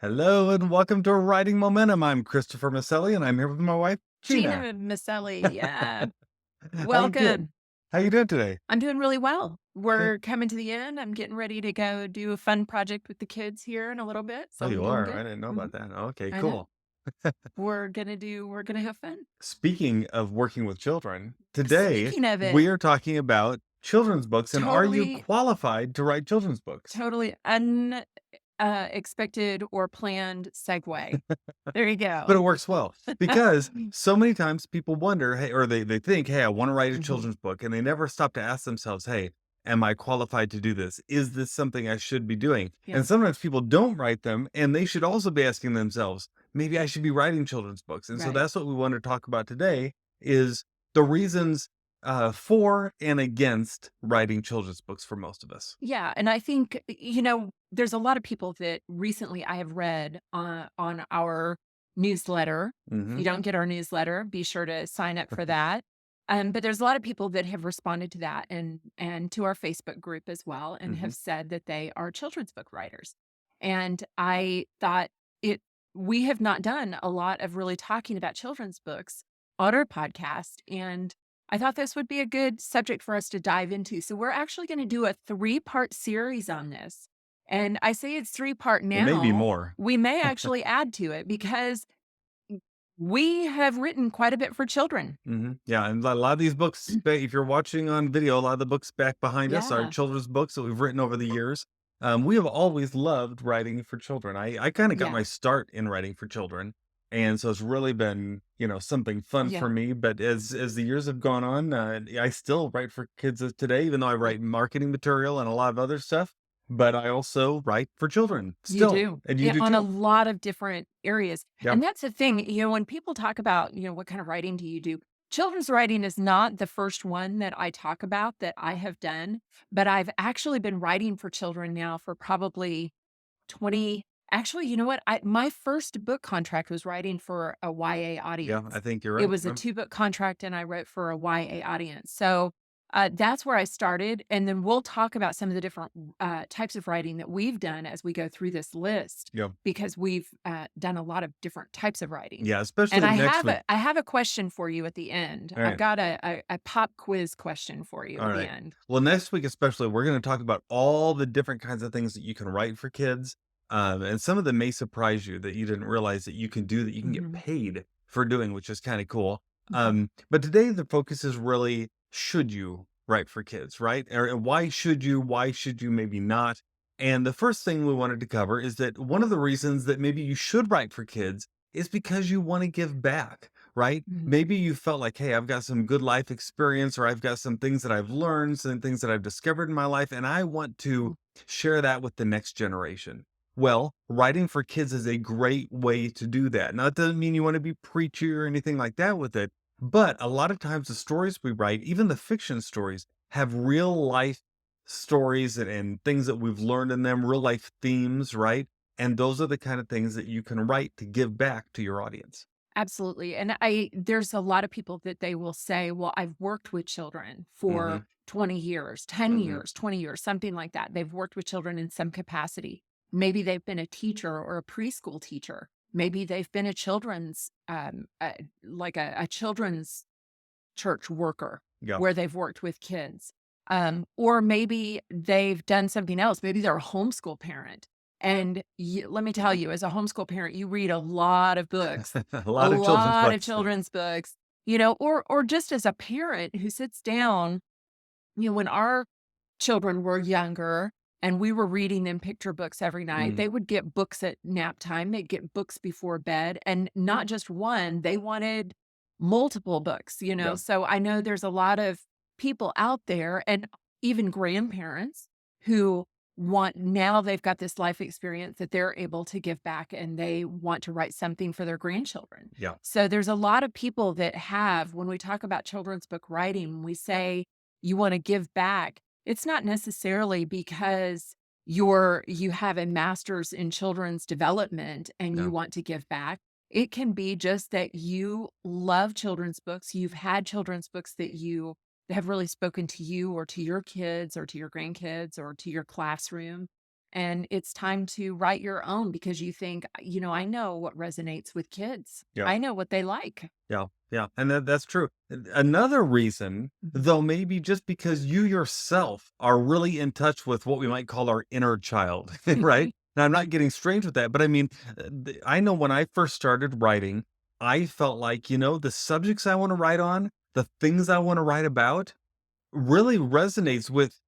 Hello and welcome to Writing Momentum. I'm Christopher Maselli and I'm here with my wife, Gena Gina. Maselli, yeah. How you doing? Welcome. How you doing today? I'm doing really well. Good. We're coming to the end. I'm getting ready to go do a fun project with the kids here in a little bit, Oh, so I'm you doing are? I good. didn't know Mhm. about that. Okay, I know. cool. We're gonna have fun. Speaking of working with children, today Speaking of we it, are talking about children's books and are you totally, qualified to write children's books? totally expected or planned segue. There you But go. it works well because so many times people wonder, hey, or they think, hey, I want to write a Mhm. children's book, and they never stop to ask themselves, hey, am I qualified to do this? Is this something I should be doing? Yeah, And sometimes people don't write them, and they should also be asking themselves, maybe I should be writing children's books. And so right. that's what we want to talk about today is the reasons for and against writing children's books for most of us. Yeah, and I think, there's a lot of people that recently I have read on our newsletter. If Hmm. you don't get our newsletter, be sure to sign up for that. But there's a lot of people that have responded to that and to our Facebook group as well, and Hmm. have said that they are children's book writers. And I thought it we have not done a lot of really talking about children's books on our podcast, and I thought this would be a good subject for us to dive into. So we're actually going to do a three-part series on this. And I say it's three-part It may be now. more. We may actually add to it because we have written quite a bit for children. Yeah, and a lot of these books, if you're watching on video, a lot of the books back behind us are Yeah. children's books that we've written over the years. We have always loved writing for children. I kind of got Yeah. my start in writing for children, and so it's really been something fun for Yeah. me. But as the years have gone on, I still write for kids today, even though I Yeah. write marketing material and a lot of other stuff. But I also write for children You still, do. and you Yeah, do on a too. lot of different areas. Yeah. And that's the thing, when people talk about, what kind of writing do you do? Children's writing is not the first one that I talk about that I have done, but I've actually been writing for children now for probably 20. Actually, you know what? My first book contract was writing for a YA Yeah, I audience. think you're It right. was a 2-book contract and I wrote for a YA audience. So, that's where I started, and then we'll talk about some of the different, types of writing that we've done as we go through this list, Yeah, because we've, done a lot of different types of writing. yeah, And especially next week. I have a question for you at the end. All I've right. got a pop quiz question for you All at the right. end. Well, next week especially, we're going to talk about all the different kinds of things that you can write for kids, and some of them may surprise you that you didn't realize that you can do that. You can get Mhm. paid for doing, which is kind of cool. Mhm. But today the focus is really should you write for kids, right? Or why should you? Why should you? Maybe not. And the first thing we wanted to cover is that one of the reasons that maybe you should write for kids is because you want to give back, right? Mhm. Maybe you felt like, hey, I've got some good life experience, or I've got some things that I've learned, some things that I've discovered in my life, and I want to share that with the next generation. Well, writing for kids is a great way to do that. Now, it doesn't mean you want to be preachy or anything like that with it, but a lot of times the stories we write, even the fiction stories, have real life stories and things that we've learned in them, real life themes, right? And those are the kind of things that you can write to give back to your audience. Absolutely, and there's a lot of people that they will say, "Well, I've worked with children Hmm. for 20 years, 10 Hmm. years, 20 years," something like that. They've worked with children in some capacity. Maybe they've been a teacher or a preschool teacher. Maybe they've been a children's, like a children's church worker Yeah. where they've worked with kids. Or maybe they've done something else. Maybe they're a homeschool parent. And let me tell you, as a homeschool parent, you read a lot of books, A a lot of children's lot of books. children's books, or just as a parent who sits down, when our children were younger and we were reading them picture books every night, Mm, they would get books at nap time. They'd get books before bed, and not just one, they wanted multiple books. yeah, So I know there's a lot of people out there and even grandparents who now they've got this life experience that they're able to give back and they want to write something for their grandchildren. yeah, So there's a lot of people that have, when we talk about children's book writing, when we say you want to give back, it's not necessarily because you have a master's in children's development and you no, want to give back. It can be just that you love children's books. You've had children's books that have really spoken to you or to your kids or to your grandkids or to your classroom. and it's time to write your own because you think, I know what resonates with kids. Yeah. I know what they like. Yeah, yeah, and that's true. Another reason, Mhm. though, maybe just because you yourself are really in touch with what we might call our inner child, right? Now, I'm not getting strange with that, but I mean, I know when I first started writing, I felt like, the subjects I want to write on, the things I want to write about, really resonates with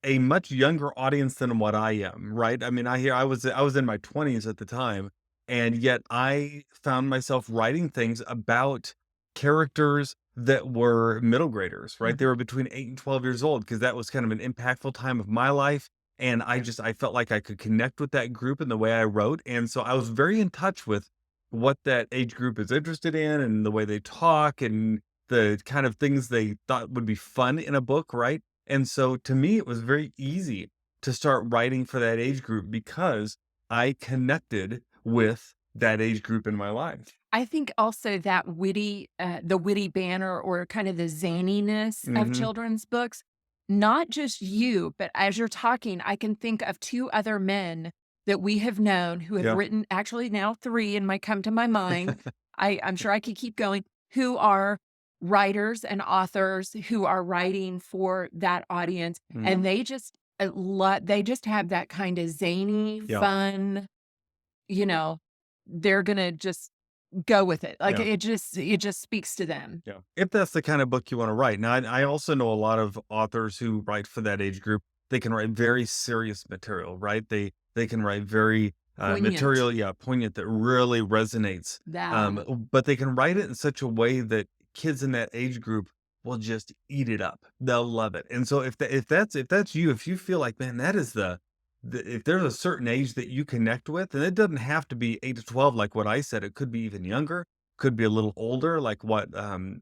a much younger audience than what I am, right? I mean, I was in my 20s at the time, and yet I found myself writing things about characters that were middle graders, right? They Mhm. were between 8 and 12 years old because that was kind of an impactful time of my life, and I felt like I could connect with that group in the way I wrote, and so I was very in touch with what that age group is interested in and the way they talk and the kind of things they thought would be fun in a book, right? And so to me, it was very easy to start writing for that age group because I connected with that age group in my life. I think also that the witty banner or kind of the zaniness of Mhm. children's books, not just you, but as you're talking, I can think of 2 other men that we have known who have Yeah. written, actually now 3 and might come to my mind. I'm sure I could keep going, who are writers and authors who are writing for that audience, Mhm. and they just have that kind of zany, Yeah. fun, you know, they're gonna just go with it. Like, Yeah. it just speaks to them. Yeah. If that's the kind of book you wanna write. Now, I also know a lot of authors who write for that age group. They can write very serious material, right? They can write very, Poignant. material, yeah, poignant that really resonates. That. But they can write it in such a way that kids in that age group will just eat it up. They'll love it. And so if that's you, if you feel like, man, that is if there's a certain age that you connect with, and it doesn't have to be 8 to 12 like what I said, it could be even younger, could be a little older, like what,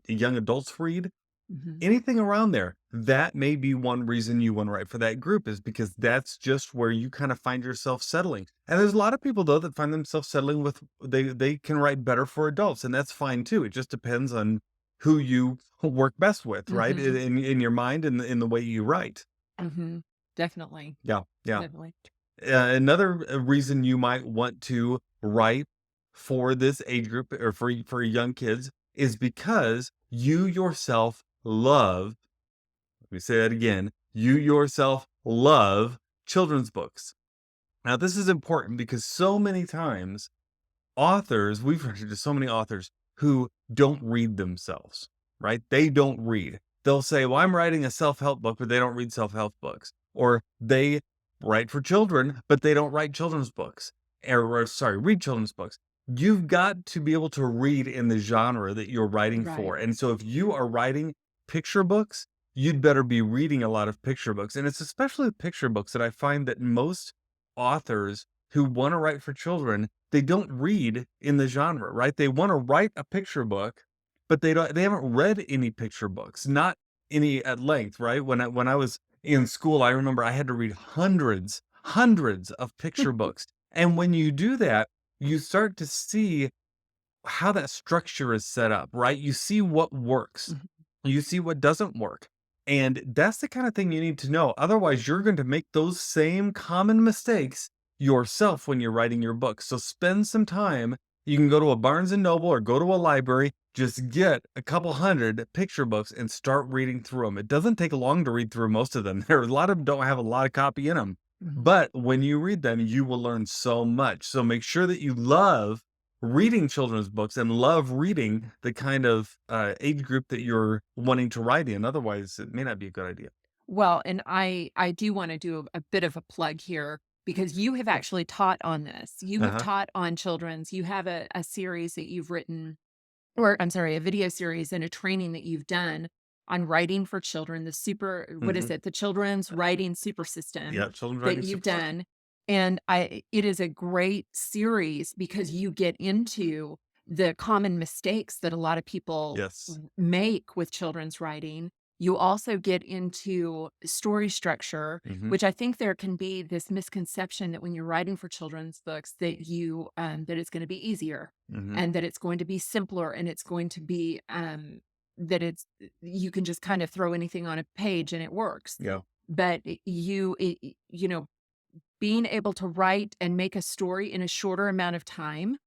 young adults read. Mhm. Anything around there, that may be one reason you wanna write for that group is because that's just where you kinda find yourself settling. And there's a lot of people, though, that find themselves settling with they can write better for adults, and that's fine too. It just depends on who you work best with, right? Mhm. In your mind and in the way you write. Mhm. Definitely. Yeah, yeah. Definitely. Another reason you might want to write for this age group or for young kids is because you yourself love, let me say that again, you yourself love children's books. Now, this is important because so many times we've run into so many authors who don't read themselves, right? They don't read. They'll say, well, I'm writing a self-help book, but they don't read self-help books. Or they write for children, but they don't write children's books. Or sorry, read children's books. You've got to be able to read in the genre that you're writing for. Right. And so if you are writing picture books, you'd better be reading a lot of picture books. And it's especially picture books that I find that most authors who want to write for children, they don't read in the genre, right? They want to write a picture book, but they haven't read any picture books, not any at length, right? When I was in school, I remember I had to read hundreds of picture books. And when you do that, you start to see how that structure is set up, right? You see what works. Mhm. You see what doesn't work. And that's the kind of thing you need to know. Otherwise, you're going to make those same common mistakes yourself when you're writing your book. So spend some time. You can go to a Barnes and Noble or go to a library, just get a couple hundred picture books and start reading through them. It doesn't take long to read through most of them. There are a lot of them don't have a lot of copy in them. Mhm. But when you read them, you will learn so much. So make sure that you love reading children's books and love reading the kind of, age group that you're wanting to write in, otherwise, it may not be a good idea. Well, and I do wanna do a bit of a plug here because you have actually taught on this. You have Uh-huh. taught on children's. You have a series that you've written, or I'm sorry, a video series and a training that you've done on writing for children, the super what is Mhm. it? The children's writing super system Yeah, children's that writing you've super system. done, and it is a great series because you get into the common mistakes that a lot of people Yes. make with children's writing. You also get into story structure, Mhm. which I think there can be this misconception that when you're writing for children's books that it's gonna be easier Mhm. and that it's going to be simpler and it's going to be that it's you can just kind of throw anything on a page and it works. Yeah. But you know, being able to write and make a story in a shorter amount of time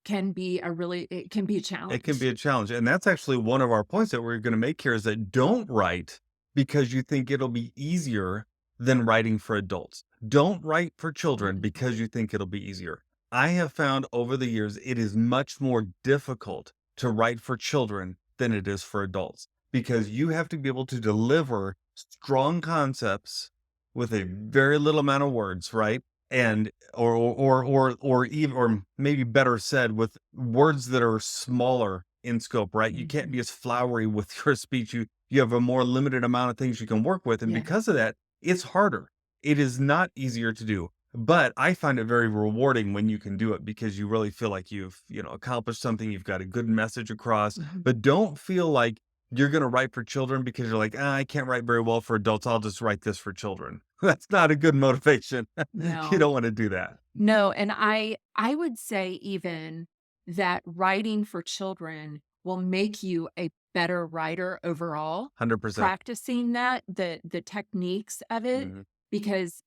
it can be a It can be challenge. a challenge, and that's actually one of our points that we're gonna make here is that don't write because you think it'll be easier than writing for adults. Don't write for children Mhm. because you think it'll be easier. I have found over the years it is much more difficult to write for children than it is for adults because you have to be able to deliver strong concepts with a very little amount of words, right? And or even or maybe better said with words that are smaller in scope, right? You can't be Mhm. as flowery with your speech. You have a more limited amount of things you can work with, and Yeah. because of that, it's harder. It is not easier to do, but I find it very rewarding when you can do it because you really feel like you've, accomplished something. You've got a good message across, Mhm. but don't feel like you're going to write for children because you're like, I can't write very well for adults. I'll just write this for children. That's not a good motivation. You No. don't want to do that. No, and I would say even that writing for children will make you a better writer overall, 100%. practicing the techniques of it, Mhm. because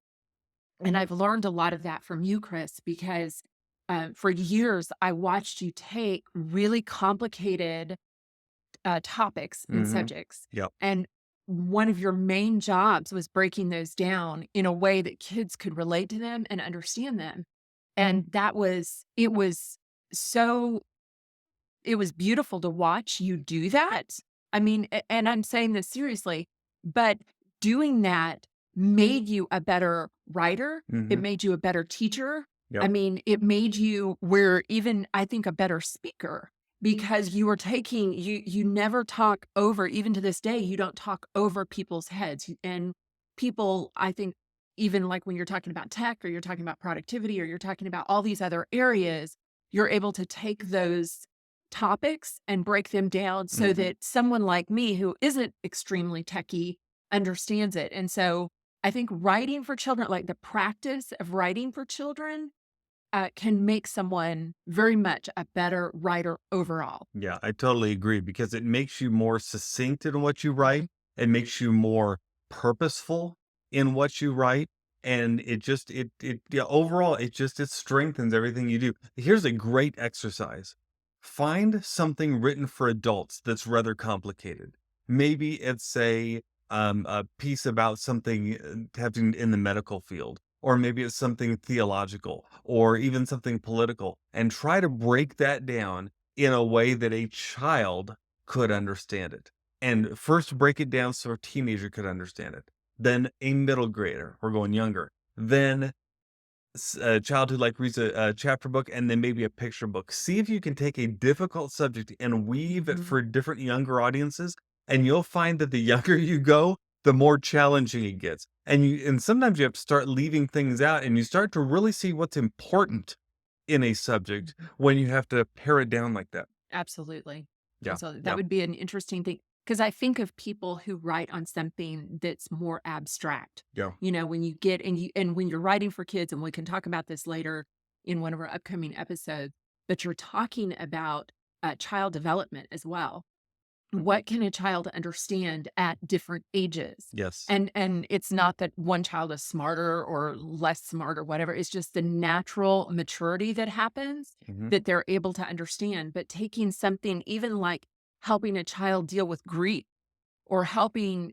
and I've learned a lot of that from you, Chris, because, for years, I watched you take really complicated, topics and Mhm. subjects, Yep. and one of your main jobs was breaking those down in a way that kids could relate to them and understand them. And that was it was so it was beautiful to watch you do that. I mean, and I'm saying this seriously, but doing that made you a better writer. It Mhm. made you a better teacher. I Yep. mean, it made you where even I think a better speaker because you were taking you never talk over even to this day you don't talk over people's heads and people I think even like when you're talking about tech or you're talking about productivity or you're talking about all these other areas you're able to take those topics and break them down so Mhm. that someone like me who isn't extremely techy understands it. And so I think writing for children, like the practice of writing for children, can make someone very much a better writer overall. Yeah, I totally agree because it makes you more succinct in what you write. It makes you more purposeful in what you write. And it just it yeah, overall it strengthens everything you do. Here's a great exercise. Find something written for adults that's rather complicated. Maybe it's a piece about something happening in the medical field, or maybe it's something theological, or even something political, and try to break that down in a way that a child could understand it. And first break it down so a teenager could understand it. Then a middle grader, we're going younger. Then a child who like reads a chapter book and then maybe a picture book. See if you can take a difficult subject and weave it Mhm. for different younger audiences, and you'll find that the younger you go, the more challenging it gets. And sometimes you have to start leaving things out, and you start to really see what's important in a subject Mhm. when you have to pare it down like that. Absolutely. Yeah, Absolutely. That yeah, would be an interesting thing because I think of people who write on something that's more abstract. yeah. You know, when you get and when you're writing for kids, and we can talk about this later in one of our upcoming episodes, but you're talking about child development as well. What can a child understand at different ages? Yes. And it's not that one child is smarter or less smart or whatever, it's just the natural maturity that happens Mhm. that they're able to understand, but taking something even like helping a child deal with grief or helping,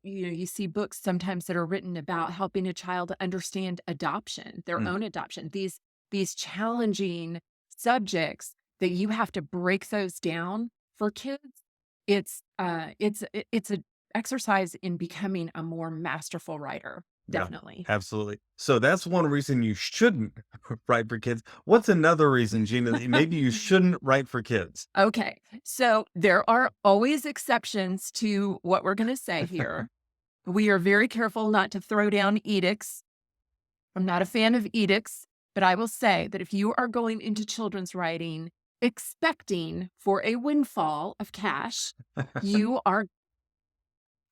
you see books sometimes that are written about helping a child understand adoption, their Mm. own adoption, these challenging subjects that you have to break those down for kids. It's a exercise in becoming a more masterful writer, Yeah, definitely. absolutely. So that's one reason you shouldn't write for kids. What's another reason, Gina, that maybe you shouldn't write for kids? Okay, so there are always exceptions to what we're gonna say here. We are very careful not to throw down edicts. I'm not a fan of edicts, but I will say that if you are going into children's writing expecting for a windfall of cash, you are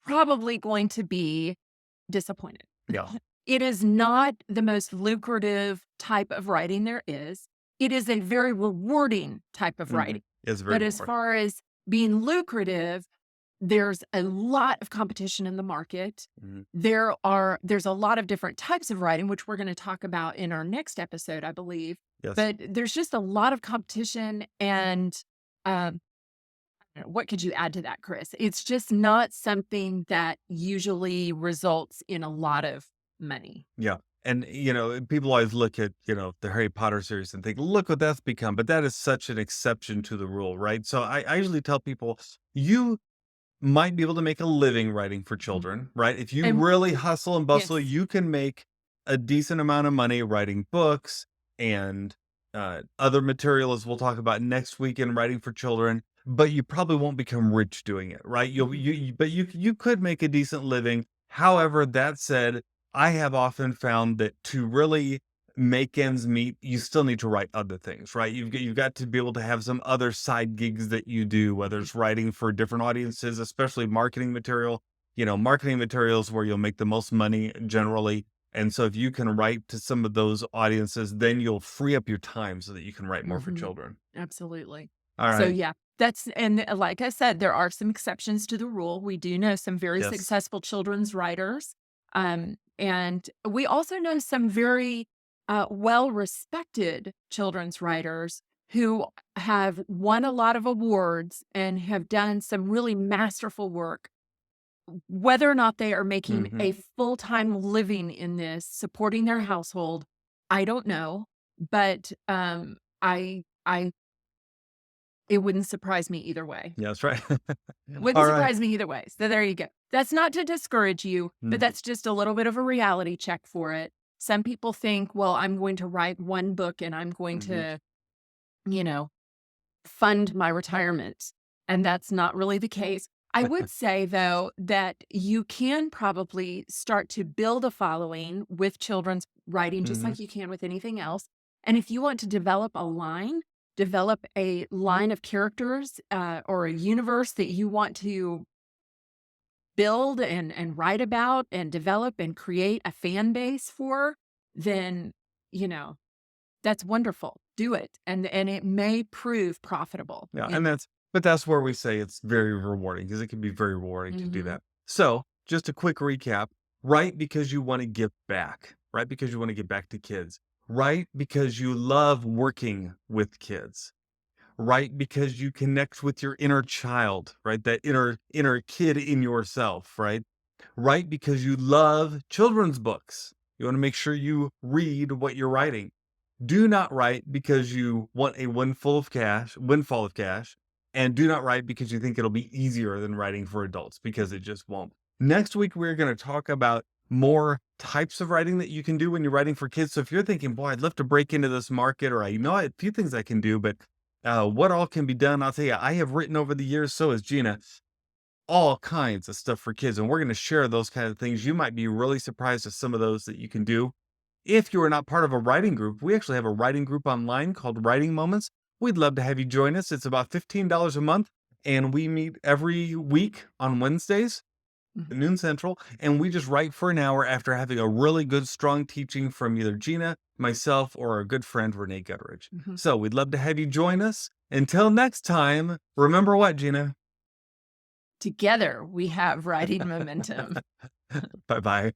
probably going to be disappointed. Yeah. It is not the most lucrative type of writing there is. It is a very rewarding type of writing. It's very But as rewarding. far as being lucrative, there's a lot of competition in the market. Mhm. There's a lot of different types of writing, which we're gonna talk about in our next episode, I believe. Yes. But there's just a lot of competition and, um, what could you add to that, Chris? It's just not something that usually results in a lot of money. Yeah. And, people always look at, the Harry Potter series and think, look what that's become. But that is such an exception to the rule, right? So I usually tell people, you might be able to make a living writing for Mhm. children, right? If you And really hustle and bustle, yes. you can make a decent amount of money writing books and other material, as we'll talk about next week in writing for children. But you probably won't become rich doing it, right? Mhm. But you could make a decent living. However, that said, I have often found that to really make ends meet, you still need to write other things, right? You've got to be able to have some other side gigs that you do, whether Mhm. it's writing for different audiences, especially marketing material. Marketing materials where you'll make the most money generally. And so if you can write to some of those audiences, then you'll free up your time so that you can write more for Mhm. children. Absolutely. All So, right. yeah, that's and like I said, there are some exceptions to the rule. We do know some very Yes. successful children's writers, and we also know some very, well-respected children's writers who have won a lot of awards and have done some really masterful work. Whether or not they are making Hmm. a full-time living in this, supporting their household, I don't know, but, I it wouldn't surprise me either way. Yeah, that's right. Wouldn't All right. surprise me either way. So there you go. That's not to discourage you, but Mhm. that's just a little bit of a reality check for it. Some people think, well, I'm going to write one book and I'm going Mhm. to, you know, fund my retirement. And that's not really the case. I would say, though, that you can probably start to build a following with children's writing, just Mhm. like you can with anything else. And if you want to develop a line of characters or a universe that you want to build and write about and develop and create a fan base for, then, you know, that's wonderful. Do it, and it may prove profitable Yeah, and in that's where we say it's very rewarding because it can be very rewarding to do Mhm, that. So, just a quick recap, write because you want to give back, right? Because you want to give back to kids, right? Because you love working with kids, right? Because you connect with your inner child, right? That inner kid in yourself, right? Right because you love children's books. You want to make sure you read what you're writing. Do not write because you want a windfall of cash, and do not write because you think it'll be easier than writing for adults because it just won't. Next week, we're going to talk about more types of writing that you can do when you're writing for kids. So if you're thinking, boy, I'd love to break into this market, or I know a few things I can do, but what all can be done? I'll tell you, I have written over the years, so has Gina, all kinds of stuff for kids. And we're going to share those kind of things. You might be really surprised at some of those that you can do. If you are not part of a writing group, we actually have a writing group online called Writing Moments. We'd love to have you join us. It's about $15 a month, and we meet every week on Wednesdays at mhm, noon central, and we just write for an hour after having a really good, strong teaching from either Gina, myself, or our good friend Renee Gutteridge. mhm. So we'd love to have you join us. Until next time, remember what, Gina? Together, we have writing momentum. Bye bye.